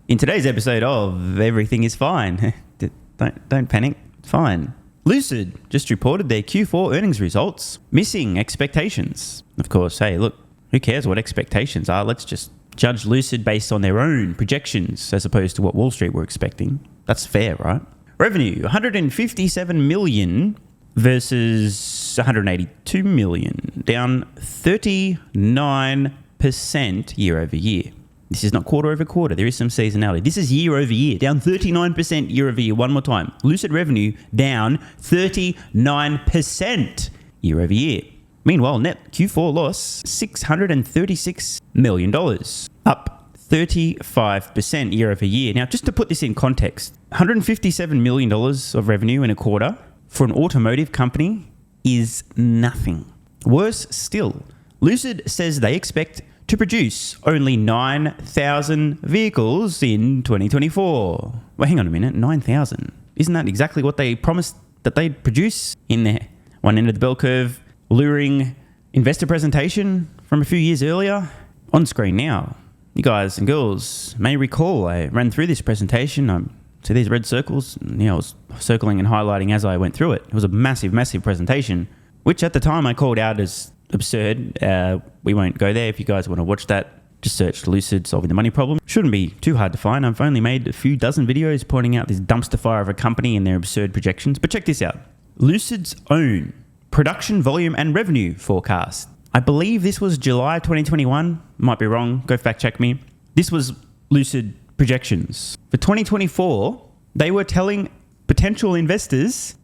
In today's episode of Everything is Fine. Don't panic. It's fine. Lucid just reported their Q4 earnings results, missing expectations. Of course, hey, look, who cares what expectations are? Let's just judge Lucid based on their own projections as opposed to what Wall Street were expecting. That's fair, right? Revenue, 157 million versus 182 million, down 39% year over year. This is not quarter over quarter. There is some seasonality. This is year over year, down 39% year over year. One more time. Lucid revenue down 39% year over year. Meanwhile, net Q4 loss, $636 million, up 35% year over year. Now, just to put this in context, $157 million of revenue in a quarter for an automotive company is nothing. Worse still, Lucid says they expect to produce only 9,000 vehicles in 2024. Well, hang on a minute, 9,000. Isn't that exactly what they promised that they'd produce in their one end of the bell curve, luring investor presentation from a few years earlier? On screen now. You guys and girls may recall I ran through this presentation. See these red circles? I was circling and highlighting as I went through it. It was a massive, massive presentation, which at the time I called out as absurd. We won't go there. If you guys want to watch that, just search Lucid solving the money problem. Shouldn't be too hard to find. I've only made a few dozen videos pointing out this dumpster fire of a company and their absurd projections. But check this out. Lucid's own production volume and revenue forecast. I believe this was July 2021. Might be wrong. Go fact check me. This was Lucid projections. For 2024, they were telling potential investors,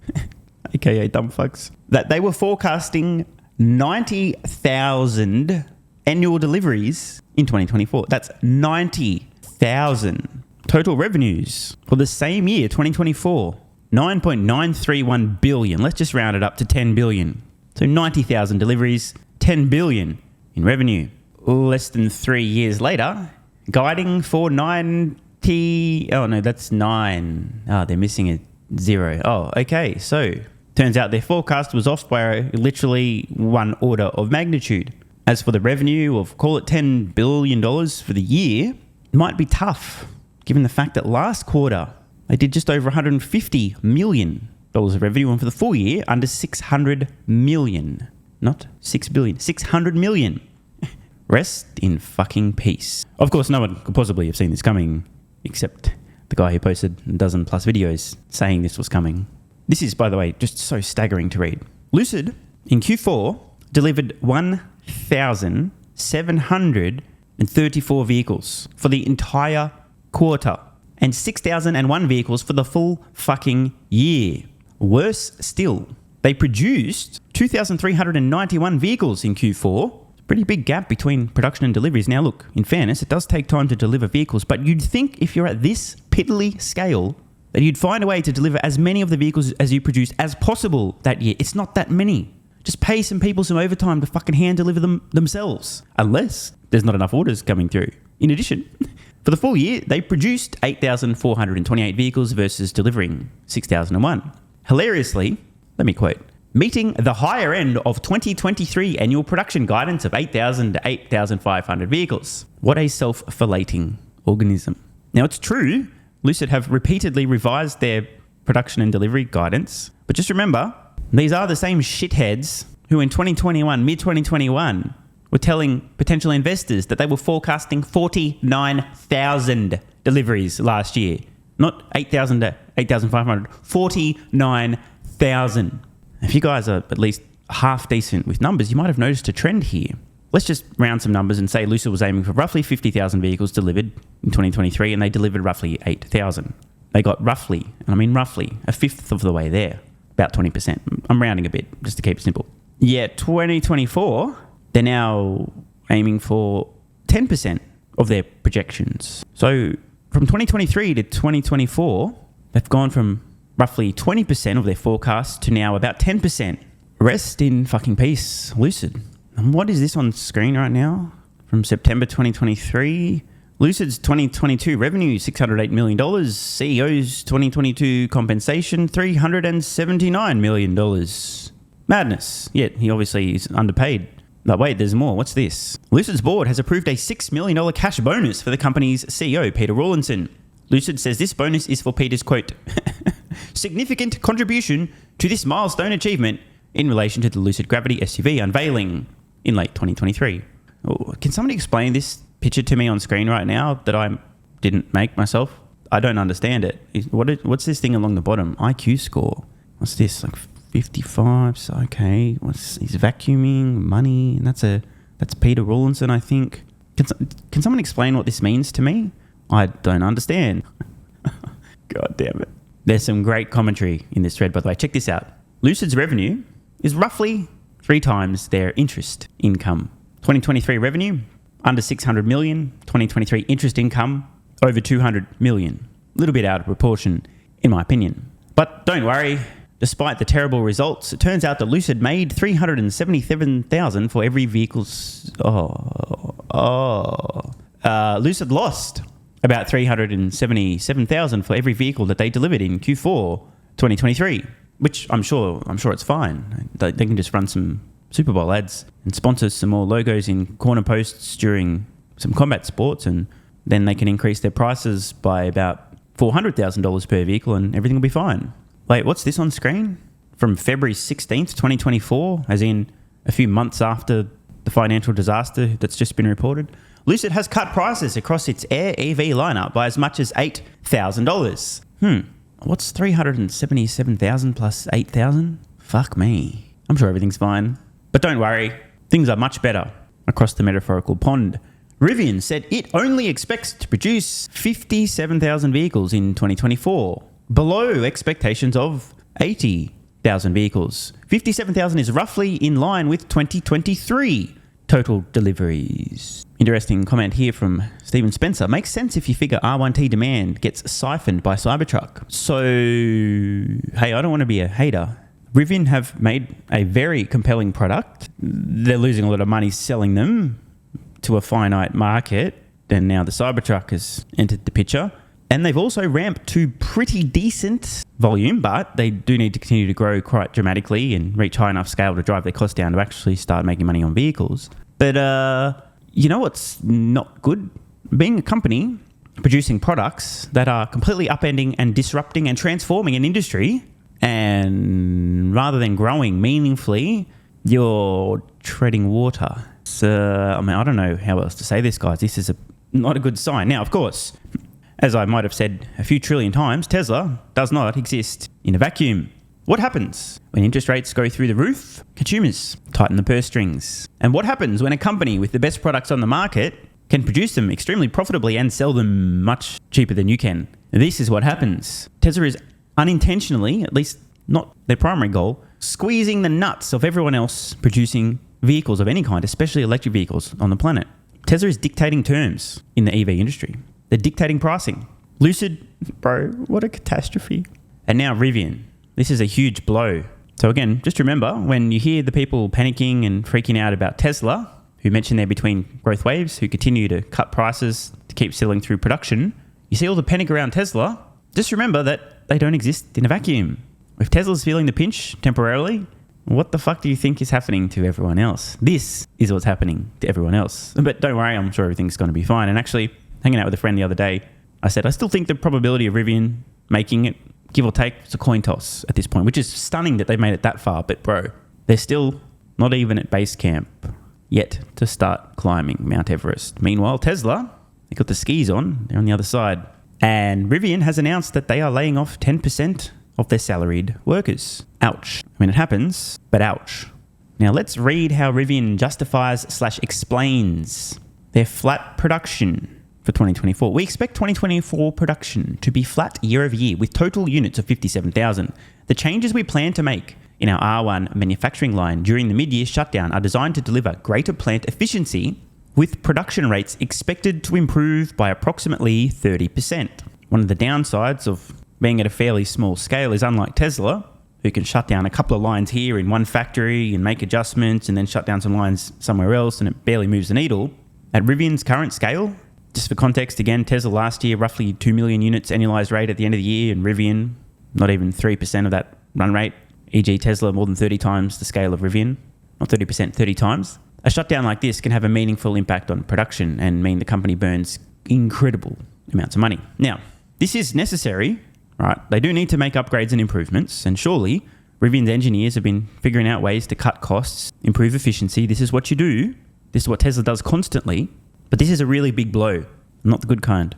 aka dumb fucks, that they were forecasting 90,000 annual deliveries in 2024. That's 90,000. Total revenues for the same year, 2024, 9.931 billion. Let's just round it up to 10 billion. So 90,000 deliveries, 10 billion in revenue. Less than 3 years later, guiding for 90... Oh, no, that's 9. Oh, they're missing a 0. Oh, okay. So turns out their forecast was off by literally one order of magnitude. As for the revenue of, call it $10 billion for the year, it might be tough, given the fact that last quarter they did just over $150 million of revenue, and for the full year, under 600 million. Not 6 billion, 600 million. Rest in fucking peace. Of course, no one could possibly have seen this coming, except the guy who posted a dozen plus videos saying this was coming. This is, by the way, just so staggering to read. Lucid, in Q4, delivered 1,734 vehicles for the entire quarter and 6,001 vehicles for the full fucking year. Worse still, they produced 2,391 vehicles in Q4. Pretty big gap between production and deliveries. Now look, in fairness, it does take time to deliver vehicles, but you'd think if you're at this piddly scale that you'd find a way to deliver as many of the vehicles as you produce as possible that year. It's not that many. Just pay some people some overtime to fucking hand deliver them themselves, unless there's not enough orders coming through. In addition, for the full year, they produced 8,428 vehicles versus delivering 6,001. Hilariously, let me quote, meeting the higher end of 2023 annual production guidance of 8,000 to 8,500 vehicles. What a self-flating organism. Now, it's true, Lucid have repeatedly revised their production and delivery guidance, but just remember, these are the same shitheads who in 2021, mid-2021, were telling potential investors that they were forecasting 49,000 deliveries last year. Not 8,000 to 8,500, 49,000. If you guys are at least half decent with numbers, you might have noticed a trend here. Let's just round some numbers and say Lucid was aiming for roughly 50,000 vehicles delivered in 2023, and they delivered roughly 8,000. They got roughly, and I mean roughly, a fifth of the way there, about 20%. I'm rounding a bit, just to keep it simple. Yeah, 2024, they're now aiming for 10% of their projections. So from 2023 to 2024, they've gone from roughly 20% of their forecast to now about 10%. Rest in fucking peace, Lucid. And what is this on screen right now? From September 2023, Lucid's 2022 revenue, $608 million. CEO's 2022 compensation, $379 million. Madness. Yet he obviously is underpaid. But wait, there's more. What's this? Lucid's board has approved a $6 million cash bonus for the company's CEO, Peter Rawlinson. Lucid says this bonus is for Peter's, quote, significant contribution to this milestone achievement in relation to the Lucid Gravity SUV unveiling in late 2023. Oh, can somebody explain this picture to me on screen right now that I didn't make myself? I don't understand it. What's this thing along the bottom? IQ score. What's this? Like 55? So, okay. He's vacuuming, money, and that's Peter Rawlinson, I think. Can someone explain what this means to me? I don't understand. God damn it. There's some great commentary in this thread, by the way. Check this out. Lucid's revenue is roughly 3 times their interest income. 2023 revenue, under 600 million. 2023 interest income, over 200 million. A little bit out of proportion, in my opinion. But don't worry. Despite the terrible results, it turns out that Lucid made $377,000 for every vehicle's... Lucid lost about $377,000 for every vehicle that they delivered in Q4 2023, which I'm sure it's fine. They can just run some Super Bowl ads and sponsor some more logos in corner posts during some combat sports, and then they can increase their prices by about $400,000 per vehicle and everything will be fine. Wait, what's this on screen? From February 16th, 2024, as in a few months after the financial disaster that's just been reported. Lucid has cut prices across its Air EV lineup by as much as $8,000. What's $377,000 plus $8,000? Fuck me. I'm sure everything's fine. But don't worry, things are much better across the metaphorical pond. Rivian said it only expects to produce 57,000 vehicles in 2024, below expectations of 80,000 vehicles. 57,000 is roughly in line with 2023 total deliveries. Interesting comment here from Stephen Spencer. Makes sense if you figure R1T demand gets siphoned by Cybertruck. So, hey, I don't want to be a hater. Rivian have made a very compelling product. They're losing a lot of money selling them to a finite market. And now the Cybertruck has entered the picture. And they've also ramped to pretty decent volume, but they do need to continue to grow quite dramatically and reach high enough scale to drive their costs down to actually start making money on vehicles. But you know what's not good? Being a company producing products that are completely upending and disrupting and transforming an industry, and rather than growing meaningfully, you're treading water. So, I mean, I don't know how else to say this, guys. This is not a good sign. Now, of course, as I might have said a few trillion times, Tesla does not exist in a vacuum. What happens when interest rates go through the roof? Consumers tighten the purse strings. And what happens when a company with the best products on the market can produce them extremely profitably and sell them much cheaper than you can? This is what happens. Tesla is unintentionally, at least not their primary goal, squeezing the nuts of everyone else producing vehicles of any kind, especially electric vehicles on the planet. Tesla is dictating terms in the EV industry. They're dictating pricing. Lucid, bro, what a catastrophe. And now Rivian. This is a huge blow. So again, just remember, when you hear the people panicking and freaking out about Tesla, who mentioned they're between growth waves, who continue to cut prices to keep selling through production, you see all the panic around Tesla, just remember that they don't exist in a vacuum. If Tesla's feeling the pinch temporarily, what the fuck do you think is happening to everyone else? This is what's happening to everyone else. But don't worry, I'm sure everything's going to be fine. And actually, hanging out with a friend the other day, I said, I still think the probability of Rivian making it, give or take, it's a coin toss at this point, which is stunning that they've made it that far. But bro, they're still not even at base camp yet to start climbing Mount Everest. Meanwhile, Tesla, they got the skis on. They're on the other side. And Rivian has announced that they are laying off 10% of their salaried workers. Ouch. I mean, it happens, but ouch. Now let's read how Rivian justifies/explains their flat production for 2024. We expect 2024 production to be flat year over year with total units of 57,000. The changes we plan to make in our R1 manufacturing line during the mid-year shutdown are designed to deliver greater plant efficiency, with production rates expected to improve by approximately 30%. One of the downsides of being at a fairly small scale is, unlike Tesla, who can shut down a couple of lines here in one factory and make adjustments and then shut down some lines somewhere else and it barely moves the needle. At Rivian's current scale, just for context, again, Tesla last year, roughly 2 million units annualized rate at the end of the year, and Rivian, not even 3% of that run rate, e.g. Tesla more than 30 times the scale of Rivian. Not 30%, 30 times A shutdown like this can have a meaningful impact on production and mean the company burns incredible amounts of money. Now, this is necessary, right? They do need to make upgrades and improvements, and surely Rivian's engineers have been figuring out ways to cut costs, improve efficiency. This is what you do. This is what Tesla does constantly. But this is a really big blow, not the good kind.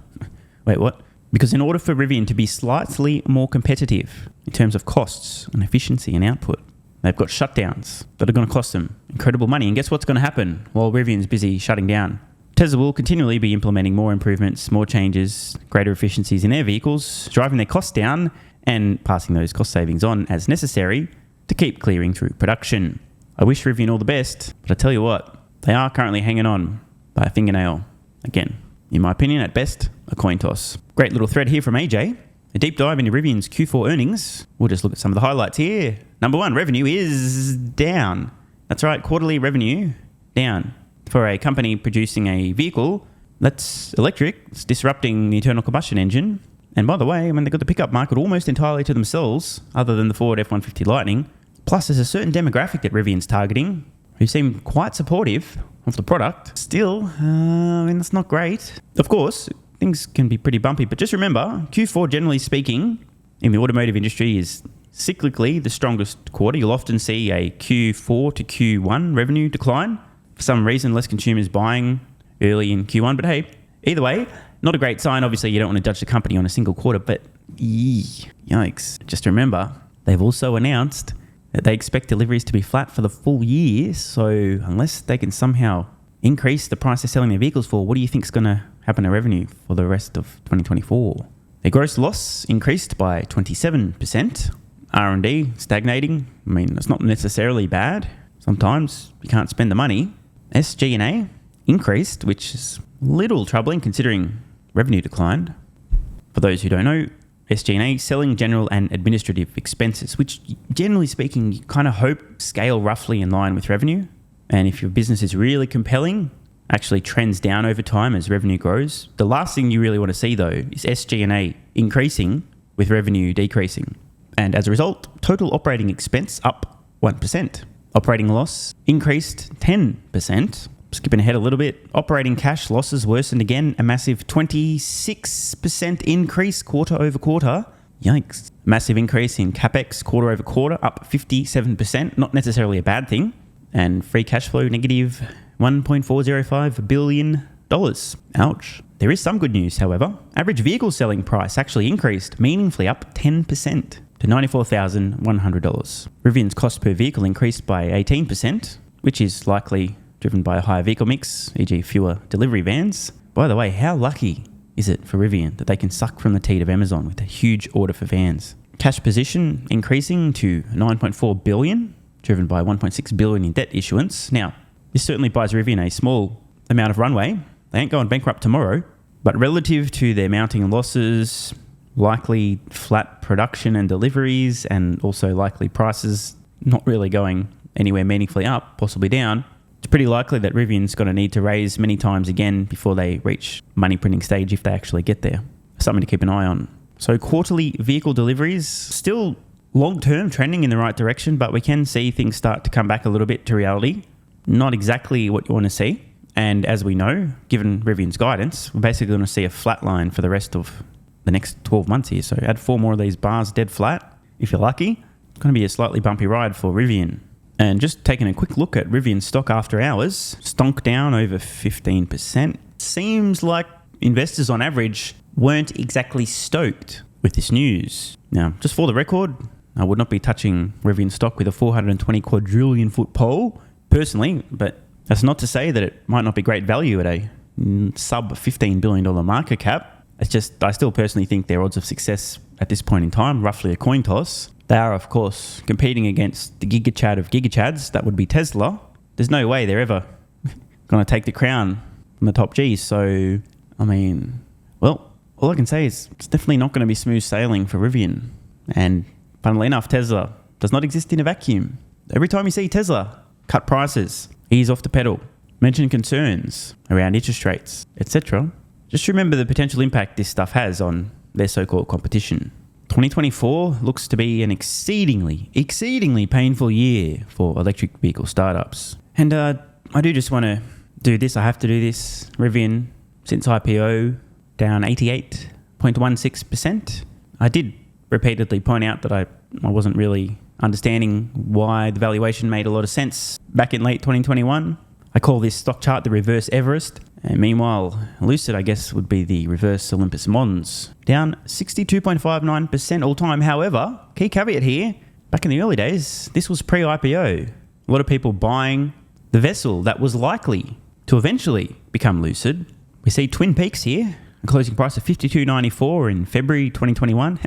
Wait, what? Because in order for Rivian to be slightly more competitive in terms of costs and efficiency and output, they've got shutdowns that are going to cost them incredible money. And guess what's going to happen while Rivian's busy shutting down? Tesla will continually be implementing more improvements, more changes, greater efficiencies in their vehicles, driving their costs down and passing those cost savings on as necessary to keep clearing through production. I wish Rivian all the best, but I tell you what, they are currently hanging on by a fingernail. Again, in my opinion, at best, a coin toss. Great little thread here from AJ. A deep dive into Rivian's Q4 earnings. We'll just look at some of the highlights here. Number one, revenue is down. That's right, quarterly revenue down. For a company producing a vehicle that's electric, it's disrupting the internal combustion engine. And by the way, I mean, they've got the pickup market almost entirely to themselves, other than the Ford F-150 Lightning. Plus, there's a certain demographic that Rivian's targeting who seem quite supportive of the product. Still, I mean, that's not great. Of course, things can be pretty bumpy, but just remember, Q4, generally speaking, in the automotive industry is cyclically the strongest quarter. You'll often see a Q4 to Q1 revenue decline. For some reason, less consumers buying early in Q1. But hey, either way, not a great sign. Obviously, you don't want to judge the company on a single quarter, but yikes. Just remember, they've also announced that they expect deliveries to be flat for the full year. So unless they can somehow increase the price they're selling their vehicles for, what do you think is going to happen to revenue for the rest of 2024? Their gross loss increased by 27%. R&D stagnating. I mean, it's not necessarily bad. Sometimes you can't spend the money. SG&A increased, which is a little troubling considering revenue declined. For those who don't know, SG&A, selling, general and administrative expenses, which generally speaking, you kind of hope scale roughly in line with revenue. And if your business is really compelling, actually trends down over time as revenue grows. The last thing you really want to see though is SG&A increasing with revenue decreasing. And as a result, total operating expense up 1%. Operating loss increased 10%. Skipping ahead a little bit, operating cash losses worsened again, a massive 26% increase quarter over quarter. Yikes. Massive increase in capex quarter over quarter, up 57%. Not necessarily a bad thing. And free cash flow negative $1.405 billion. Ouch. There is some good news, however. Average vehicle selling price actually increased, meaningfully up 10% to $94,100. Rivian's cost per vehicle increased by 18%, which is likely driven by a higher vehicle mix, e.g. fewer delivery vans. By the way, how lucky is it for Rivian that they can suck from the teat of Amazon with a huge order for vans? Cash position increasing to $9.4 billion, driven by $1.6 billion in debt issuance. Now, this certainly buys Rivian a small amount of runway. They ain't going bankrupt tomorrow, but relative to their mounting losses, likely flat production and deliveries, and also likely prices not really going anywhere meaningfully up, possibly down, it's pretty likely that Rivian's going to need to raise many times again before they reach money printing stage if they actually get there. Something to keep an eye on. So quarterly vehicle deliveries, still long-term trending in the right direction, but we can see things start to come back a little bit to reality. Not exactly what you want to see. And as we know, given Rivian's guidance, we're basically going to see a flat line for the rest of the next 12 months here. So add 4 more of these bars dead flat. If you're lucky, it's going to be a slightly bumpy ride for Rivian. And just taking a quick look at Rivian stock after hours, stonk down over 15%. Seems like investors on average weren't exactly stoked with this news. Now, just for the record, I would not be touching Rivian stock with a 420 quadrillion foot pole personally, but that's not to say that it might not be great value at a sub $15 billion market cap. It's just, I still personally think their odds of success at this point in time, roughly a coin toss. They are, of course, competing against the gigachad of gigachads. That would be Tesla. There's no way they're ever going to take the crown from the top G. So, I mean, well, all I can say is it's definitely not going to be smooth sailing for Rivian. And funnily enough, Tesla does not exist in a vacuum. Every time you see Tesla cut prices, ease off the pedal, mention concerns around interest rates, etc., just remember the potential impact this stuff has on their so-called competition. 2024 looks to be an exceedingly painful year for electric vehicle startups. And I do just want to do this. I have to do this. Rivian, since IPO, down 88.16%. I did repeatedly point out that I wasn't really understanding why the valuation made a lot of sense back in late 2021. I call this stock chart the reverse Everest. And meanwhile, Lucid, I guess, would be the reverse Olympus Mons. Down 62.59% all time. However, key caveat here, back in the early days, this was pre-IPO. A lot of people buying the vessel that was likely to eventually become Lucid. We see Twin Peaks here, a closing price of $52.94 in February 2021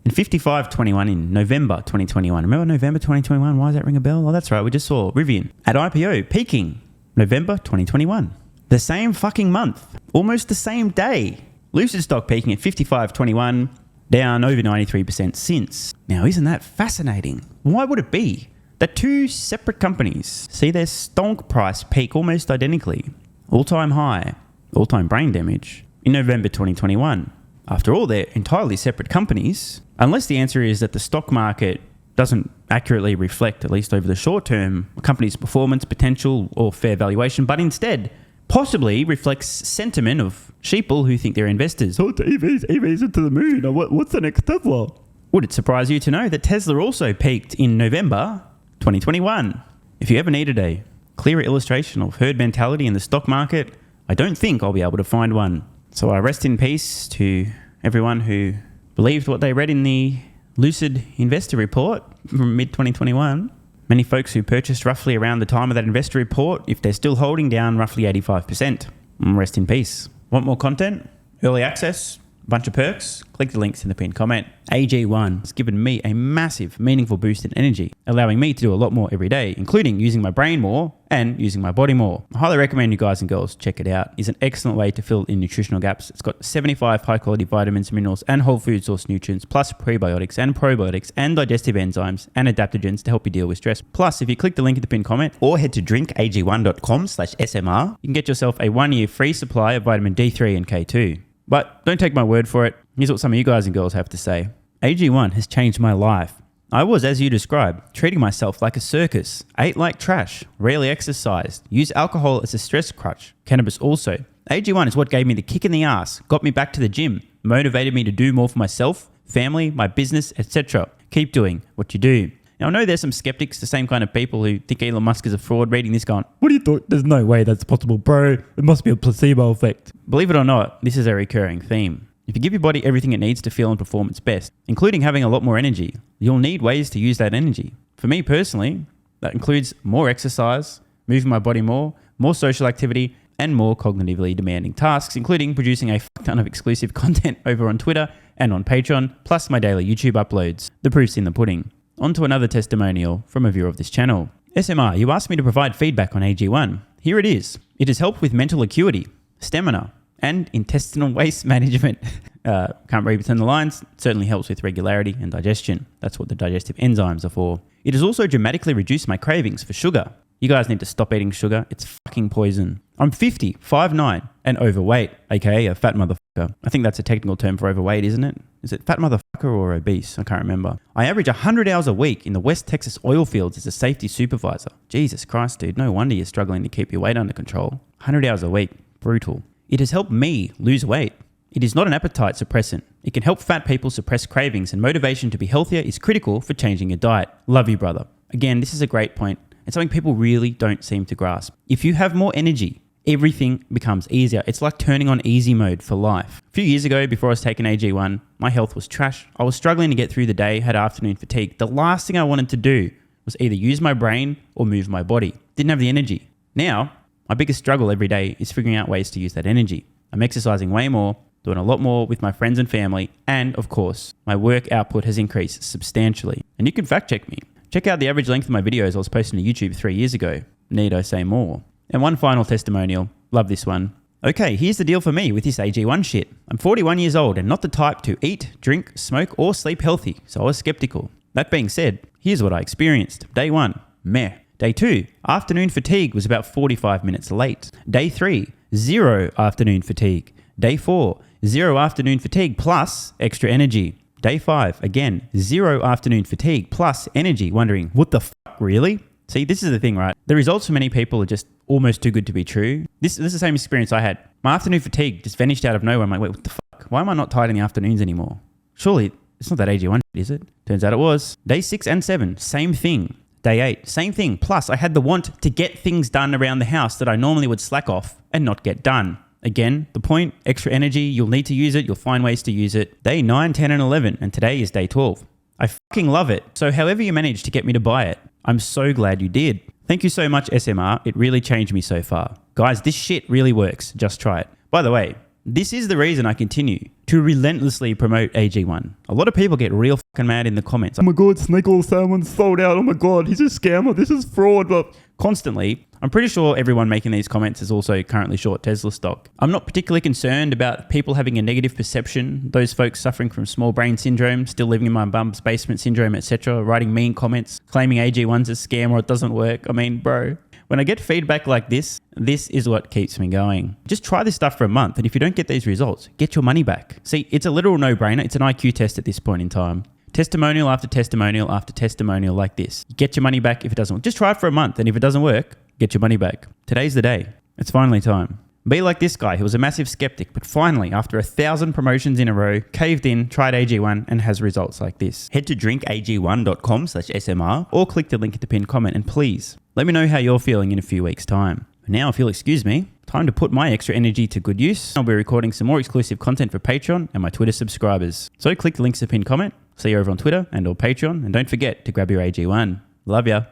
and $55.21 in November 2021. Remember November 2021? Why does that ring a bell? Oh, that's right. We just saw Rivian at IPO peaking November 2021. The same fucking month, almost the same day. Lucid stock peaking at $55.21, down over 93% since. Now, isn't that fascinating? Why would it be that two separate companies see their stock price peak almost identically, all-time high, all-time brain damage, in November 2021? After all, they're entirely separate companies, unless the answer is that the stock market doesn't accurately reflect, at least over the short term, a company's performance, potential, or fair valuation, but instead possibly reflects sentiment of sheeple who think they're investors. Oh, EVs into the moon. What's the next Tesla? Would it surprise you to know that Tesla also peaked in November 2021? If you ever needed a clearer illustration of herd mentality in the stock market, I don't think I'll be able to find one. So I rest in peace to everyone who believed what they read in the Lucid investor report from mid-2021. Many folks who purchased roughly around the time of that investor report, if they're still holding, down roughly 85%. Rest in peace. Want more content? Early access? Bunch of perks? Click the links in the pinned comment. AG1 has given me a massive, meaningful boost in energy, allowing me to do a lot more every day, including using my brain more and using my body more. I highly recommend you guys and girls check it out. It's an excellent way to fill in nutritional gaps. It's got 75 high-quality vitamins, minerals, and whole food source nutrients, plus prebiotics and probiotics and digestive enzymes and adaptogens to help you deal with stress. Plus, if you click the link in the pinned comment or head to drinkag1.com/SMR, you can get yourself a 1-year free supply of vitamin D3 and K2. But don't take my word for it. Here's what some of you guys and girls have to say. AG1 has changed my life. I was, as you described, treating myself like a circus, ate like trash, rarely exercised, used alcohol as a stress crutch, cannabis also. AG1 is what gave me the kick in the ass, got me back to the gym, motivated me to do more for myself, family, my business, etc. Keep doing what you do. Now, I know there's some skeptics, the same kind of people who think Elon Musk is a fraud, reading this going, what do you thought? There's no way that's possible, bro. It must be a placebo effect. Believe it or not, this is a recurring theme. If you give your body everything it needs to feel and perform its best, including having a lot more energy, you'll need ways to use that energy. For me personally, that includes more exercise, moving my body more social activity, and more cognitively demanding tasks, including producing a fuck ton of exclusive content over on Twitter and on Patreon, plus my daily YouTube uploads. The proof's in the pudding. On to another testimonial from a viewer of this channel. SMR, you asked me to provide feedback on AG1. Here it is. It has helped with mental acuity, stamina, and intestinal waste management. Can't read between the lines. It certainly helps with regularity and digestion. That's what the digestive enzymes are for. It has also dramatically reduced my cravings for sugar. You guys need to stop eating sugar. It's fucking poison. I'm 50, 5'9", and overweight, aka a fat motherfucker. I think that's a technical term for overweight, isn't it? Is it fat motherfucker or obese? I can't remember. I average 100 hours a week in the West Texas oil fields as a safety supervisor. Jesus Christ, dude. No wonder you're struggling to keep your weight under control. 100 hours a week. Brutal. It has helped me lose weight. It is not an appetite suppressant. It can help fat people suppress cravings, and motivation to be healthier is critical for changing your diet. Love you, brother. Again, this is a great point. It's something people really don't seem to grasp. If you have more energy, everything becomes easier. It's like turning on easy mode for life. A few years ago, before I was taking AG1, my health was trash. I was struggling to get through the day, had afternoon fatigue. The last thing I wanted to do was either use my brain or move my body. Didn't have the energy. Now, my biggest struggle every day is figuring out ways to use that energy. I'm exercising way more, doing a lot more with my friends and family, and of course, my work output has increased substantially. And you can fact check me. Check out the average length of my videos I was posting to YouTube 3 years ago. Need I say more? And one final testimonial. Love this one. Okay, here's the deal for me with this AG1 shit. I'm 41 years old and not the type to eat, drink, smoke, or sleep healthy, so I was skeptical. That being said, here's what I experienced. Day 1, meh. Day 2, afternoon fatigue was about 45 minutes late. Day 3, 0 afternoon fatigue. Day 4, 0 afternoon fatigue plus extra energy. Day 5, again, 0 afternoon fatigue plus energy, wondering, what the fuck, really? See, this is the thing, right? The results for many people are just almost too good to be true. This is the same experience I had. My afternoon fatigue just vanished out of nowhere. I'm like, wait, what the fuck? Why am I not tired in the afternoons anymore? Surely it's not that AG1, is it? Turns out it was. Day 6 and 7, same thing. Day 8, same thing. Plus, I had the want to get things done around the house that I normally would slack off and not get done. Again, the point, extra energy, you'll need to use it. You'll find ways to use it. Day 9, 10, and 11, and today is day 12. I fucking love it. So however you managed to get me to buy it, I'm so glad you did. Thank you so much, SMR. It really changed me so far. Guys, this shit really works. Just try it. By the way, this is the reason I continue to relentlessly promote AG1. A lot of people get real fucking mad in the comments. Oh my God, Snake Oil Salmon's sold out. Oh my God, he's a scammer. This is fraud. But constantly, I'm pretty sure everyone making these comments is also currently short Tesla stock. I'm not particularly concerned about people having a negative perception, those folks suffering from small brain syndrome, still living in my bum's basement syndrome, etc., writing mean comments, claiming AG1's a scam or it doesn't work. I mean, bro, when I get feedback like this is what keeps me going. Just try this stuff for a month, and if you don't get these results, get your money back. See, it's a literal no-brainer. It's an IQ test at this point in time. Testimonial after testimonial after testimonial like this. Get your money back if it doesn't work. Just try it for a month, and if it doesn't work, get your money back. Today's the day. It's finally time. Be like this guy who was a massive skeptic, but finally, after 1,000 promotions in a row, caved in, tried AG1, and has results like this. Head to drinkag1.com/SMR or click the link in the pinned comment, and please, let me know how you're feeling in a few weeks' time. Now, if you'll excuse me, time to put my extra energy to good use. I'll be recording some more exclusive content for Patreon and my Twitter subscribers. So click the links in the pinned comment, see you over on Twitter and or Patreon, and don't forget to grab your AG1. Love ya.